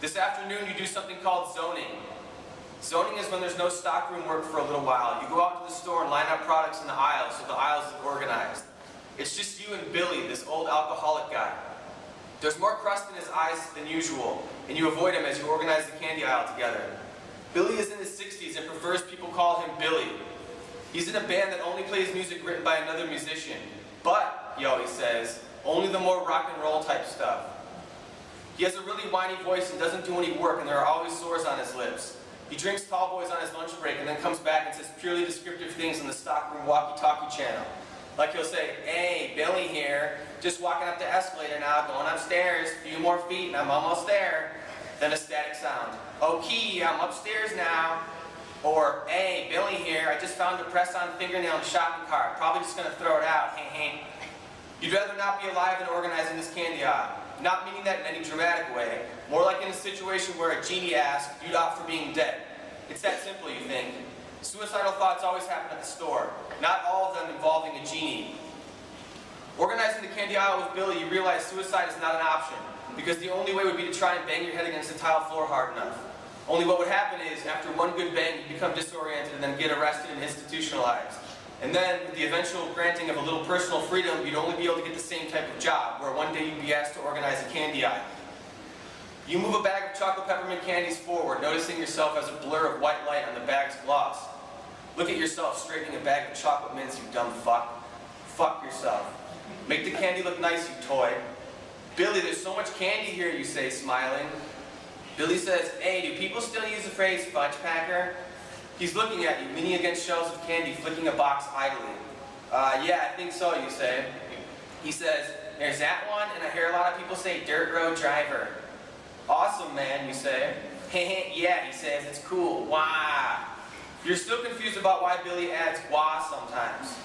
This afternoon you do something called zoning. Zoning is when there's no stockroom work for a little while. You go out to the store and line up products in the aisles so the aisles are organized. It's just you and Billy, this old alcoholic guy. There's more crust in his eyes than usual, and you avoid him as you organize the candy aisle together. Billy is in his 60s and prefers people call him Billy. He's in a band that only plays music written by another musician. But, he always says, only the more rock and roll type stuff. He has a really whiny voice and doesn't do any work, and there are always sores on his lips. He drinks tall boys on his lunch break and then comes back and says purely descriptive things on the stockroom walkie-talkie channel. Like he'll say, "Hey, Billy here, just walking up the escalator now, going upstairs, a few more feet and I'm almost there." Then a static sound. "Okay, I'm upstairs now." Or, "Hey, Billy here, I just found a press-on fingernail in the shopping cart, probably just gonna throw it out, heh." You'd rather not be alive than organizing this candy aisle. Not meaning that in any dramatic way, more like in a situation where a genie asks, you'd opt for being dead. It's that simple, you think. Suicidal thoughts always happen at the store, not all of them involving a genie. Organizing the candy aisle with Billy, you realize suicide is not an option, because the only way would be to try and bang your head against the tile floor hard enough. Only what would happen is, after one good bang, you'd become disoriented and then get arrested and institutionalized. And then, with the eventual granting of a little personal freedom, you'd only be able to get the same type of job, where one day you'd be asked to organize a candy aisle. You move a bag of chocolate peppermint candies forward, noticing yourself as a blur of white light on the bag's gloss. Look at yourself straightening a bag of chocolate mints, you dumb fuck. Fuck yourself. Make the candy look nice, you toy. "Billy, there's so much candy here," you say, smiling. Billy says, "Hey, do people still use the phrase fudge packer?" He's looking at you, leaning against shelves of candy, flicking a box idly. Yeah, I think so," you say. He says, "There's that one, and I hear a lot of people say dirt road driver." "Awesome, man," you say. "Hey, yeah," he says, "it's cool, wah." You're still confused about why Billy adds wah sometimes.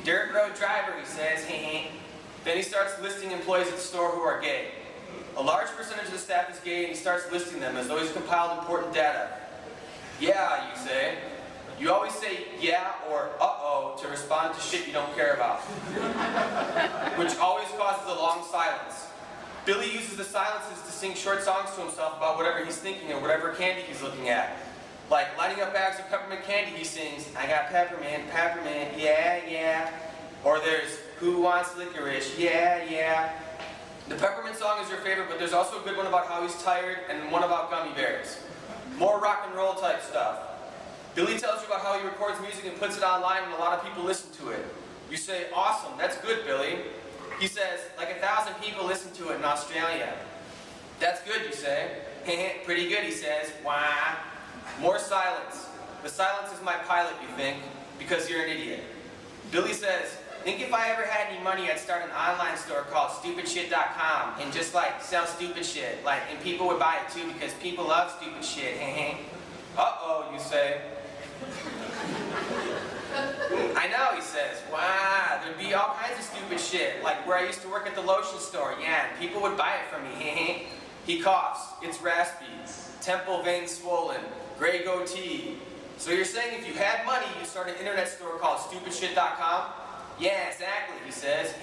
"Dirt road driver," he says, hey. Then he starts listing employees at the store who are gay. A large percentage of the staff is gay, and he starts listing them as though he's compiled important data. "Yeah," you say. You always say "yeah" or "uh-oh" to respond to shit you don't care about, which always causes a long silence. Billy uses the silences to sing short songs to himself about whatever he's thinking or whatever candy he's looking at. Like lighting up bags of peppermint candy, he sings, "I got peppermint, peppermint, yeah, yeah." Or there's "Who wants licorice, yeah, yeah." The peppermint song is your favorite, but there's also a good one about how he's tired and one about gummy bears. More rock and roll type stuff. Billy tells you about how he records music and puts it online and a lot of people listen to it. You say, "Awesome, that's good, Billy." He says, "Like 1,000 people listen to it in Australia." "That's good," you say. "Pretty good," he says. Wah. More silence. The silence is my pilot, you think, because you're an idiot. Billy says, "Think if I ever had any money, I'd start an online store called stupidshit.com and just like sell stupid shit, and people would buy it too because people love stupid shit, Uh-oh, you say. "I know," he says. "Wow, there'd be all kinds of stupid shit, like where I used to work at the lotion store, yeah, and people would buy it from me, He coughs, gets raspy, temple vein swollen, gray goatee. "So you're saying if you had money, you'd start an internet store called stupidshit.com? "Yeah, exactly," he says.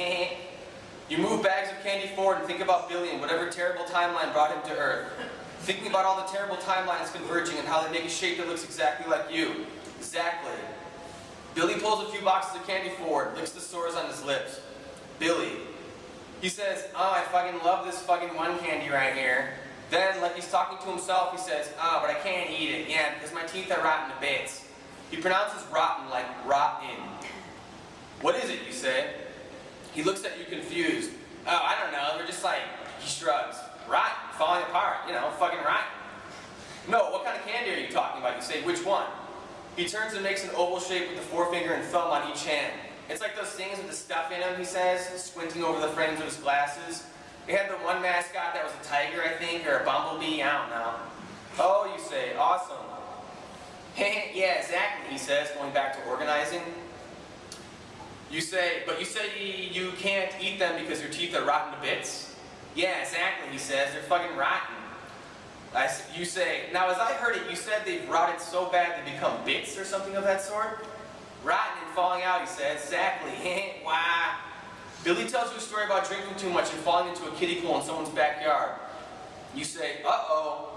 You move bags of candy forward and think about Billy and whatever terrible timeline brought him to Earth. Thinking about all the terrible timelines converging and how they make a shape that looks exactly like you. Exactly. Billy pulls a few boxes of candy forward, licks the sores on his lips. Billy. He says, "Oh, I fucking love this fucking one candy right here." Then, like he's talking to himself, he says, "Oh, but I can't eat it, yeah, because my teeth are rotten to bits." He pronounces rotten like rotten. "What is it?" you say. He looks at you confused. "Oh, I don't know, they're just like," he shrugs. "Rotten, falling apart, fucking rotten." "No, what kind of candy are you talking about?" you say. "Which one?" He turns and makes an oval shape with the forefinger and thumb on each hand. "It's like those things with the stuff in them," he says, squinting over the frames of his glasses. "They had the one mascot that was a tiger, I think, or a bumblebee, I don't know." "Oh," you say, "awesome." "Yeah, exactly," he says, going back to organizing. You say, "But you said you can't eat them because your teeth are rotten to bits?" "Yeah, exactly," he says, "they're fucking rotten." You say, "Now as I heard it, you said they've rotted so bad they become bits or something of that sort?" "Rotten and falling out," he says. "Exactly." Wah. Billy tells you a story about drinking too much and falling into a kiddie pool in someone's backyard. You say, uh-oh.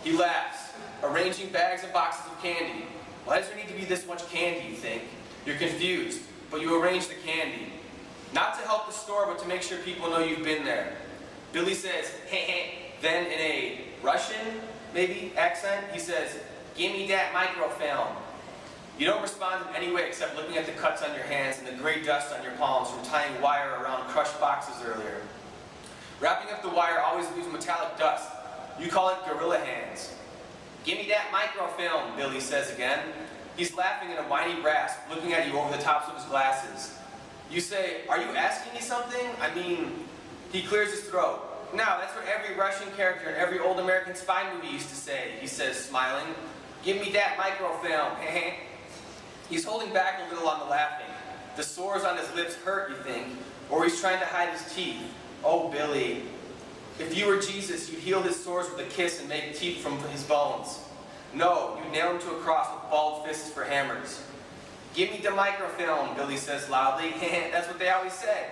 He laughs, arranging bags and boxes of candy. Why does there need to be this much candy, you think? You're confused, but you arrange the candy. Not to help the store, but to make sure people know you've been there. Billy says, hey. Then in a Russian, maybe, accent, he says, give me that microfilm. You don't respond in any way except looking at the cuts on your hands and the gray dust on your palms from tying wire around crushed boxes earlier. Wrapping up the wire always leaves metallic dust. You call it gorilla hands. Give me that microfilm, Billy says again. He's laughing in a whiny rasp, looking at you over the tops of his glasses. You say, are you asking me something? I mean, he clears his throat. No, that's what every Russian character in every old American spy movie used to say, he says, smiling. Give me that microfilm, He's holding back a little on the laughing. The sores on his lips hurt, you think, or he's trying to hide his teeth. Oh, Billy. If you were Jesus, you'd heal his sores with a kiss and make teeth from his bones. No, you nail him to a cross with balled fists for hammers. Give me the microfilm, Billy says loudly. That's what they always said.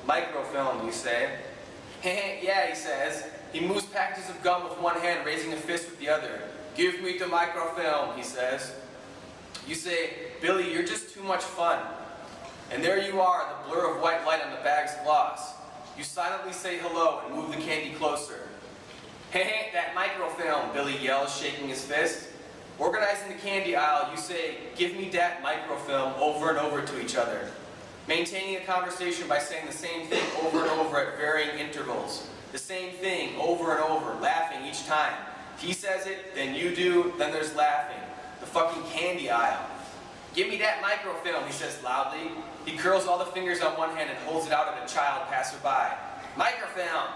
Microfilm, you say. Yeah, he says. He moves packages of gum with one hand, raising a fist with the other. Give me the microfilm, he says. You say, Billy, you're just too much fun. And there you are, the blur of white light on the bag's gloss. You silently say hello and move the candy closer. That microfilm, Billy yells, shaking his fist. Organizing the candy aisle, you say, give me that microfilm, over and over to each other. Maintaining a conversation by saying the same thing over and over at varying intervals. The same thing over and over, laughing each time. He says it, then you do, then there's laughing. The fucking candy aisle. Give me that microfilm, he says loudly. He curls all the fingers on one hand and holds it out at a child passerby. Microfilm!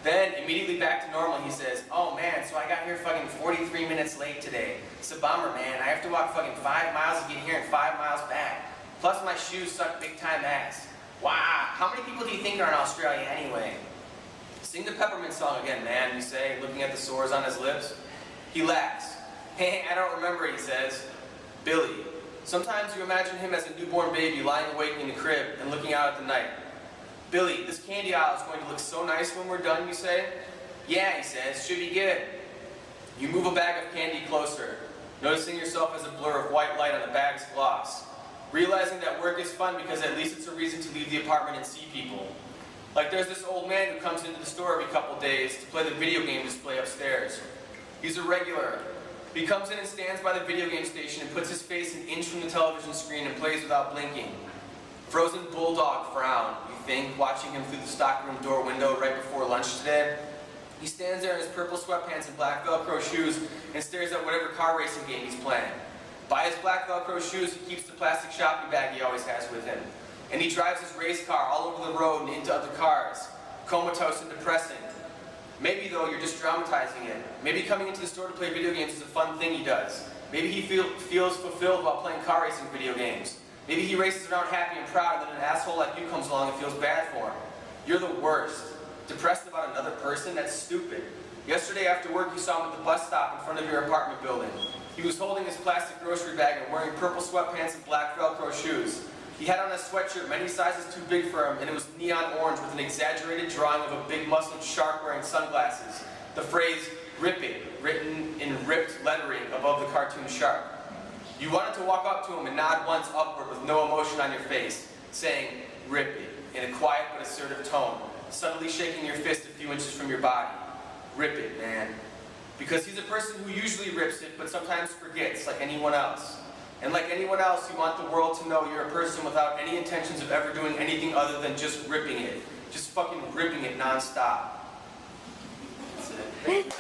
Then, immediately back to normal, he says, oh man, so I got here fucking 43 minutes late today. It's a bummer, man. I have to walk fucking 5 miles to get here and 5 miles back. Plus my shoes suck big time ass. Wow, how many people do you think are in Australia anyway? Sing the Peppermint song again, man, you say, looking at the sores on his lips. He laughs. I don't remember, he says. Billy. Sometimes you imagine him as a newborn baby lying awake in the crib and looking out at the night. Billy, this candy aisle is going to look so nice when we're done, you say? Yeah, he says, should be good. You move a bag of candy closer, noticing yourself as a blur of white light on the bag's gloss. Realizing that work is fun because at least it's a reason to leave the apartment and see people. Like there's this old man who comes into the store every couple days to play the video game display upstairs. He's a regular. He comes in and stands by the video game station and puts his face an inch from the television screen and plays without blinking. Frozen bulldog frown, you think, watching him through the stockroom door window right before lunch today. He stands there in his purple sweatpants and black Velcro shoes and stares at whatever car racing game he's playing. By his black Velcro shoes, he keeps the plastic shopping bag he always has with him. And he drives his race car all over the road and into other cars, comatose and depressing. Maybe, though, you're just dramatizing it. Maybe coming into the store to play video games is a fun thing he does. Maybe he feels fulfilled while playing car racing video games. Maybe he races around happy and proud, and then an asshole like you comes along and feels bad for him. You're the worst. Depressed about another person? That's stupid. Yesterday after work, you saw him at the bus stop in front of your apartment building. He was holding his plastic grocery bag and wearing purple sweatpants and black Velcro shoes. He had on a sweatshirt many sizes too big for him, and it was neon orange with an exaggerated drawing of a big muscled shark wearing sunglasses. The phrase, "Rip it," written in ripped lettering above the cartoon shark. You wanted to walk up to him and nod once upward with no emotion on your face, saying, "Rip it," in a quiet but assertive tone, subtly shaking your fist a few inches from your body. Rip it, man. Because he's a person who usually rips it, but sometimes forgets, like anyone else. And like anyone else, you want the world to know you're a person without any intentions of ever doing anything other than just ripping it. Just fucking ripping it non-stop. That's it.